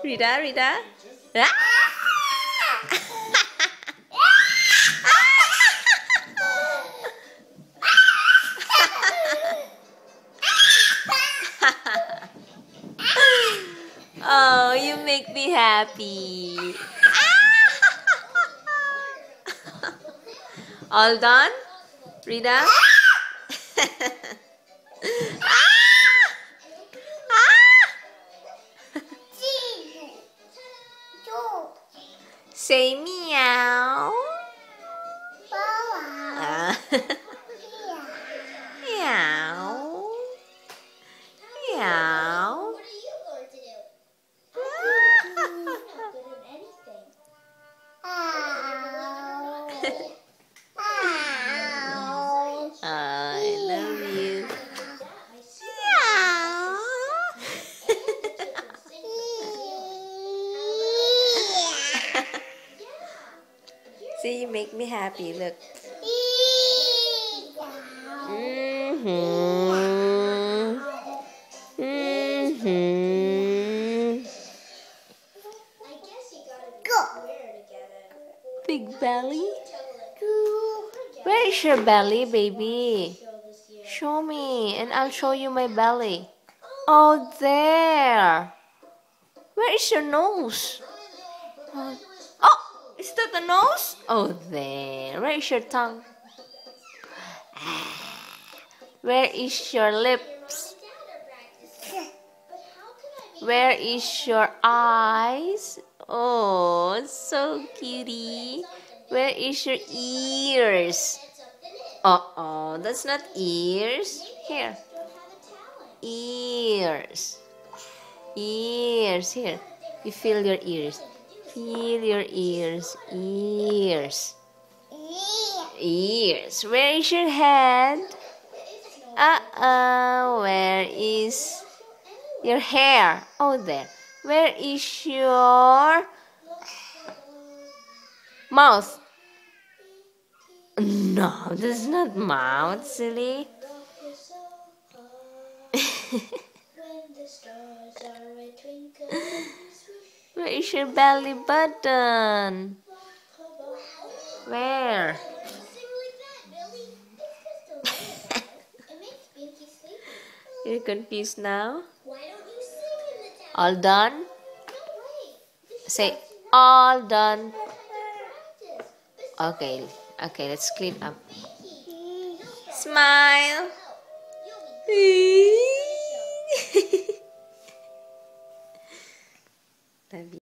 Rita, Rita. Ah! Oh, you make me happy. All done, Rita? Say meow. Ah. Meow. Meow. I love you. Meow. See, you make me happy. Look. Big belly? Where is your belly, baby? Show me, and I'll show you my belly. Oh, there. Where is your nose? Oh, is that the nose? Oh, there. Where is your tongue? Where is your lips? Where is your eyes? Oh, so cutie. Where is your ears? Uh-oh, that's not ears. Here. Ears. Ears. Here. You feel your ears. Feel your ears. Ears. Ears. Where is your head? Uh-oh, where is your hair? Oh, there. Where is your mouth? No, this is not mouth, silly. Where is your belly button? Where? You're confused now? All done? Say, all done. Okay, okay, let's clean up. Smile. Love you.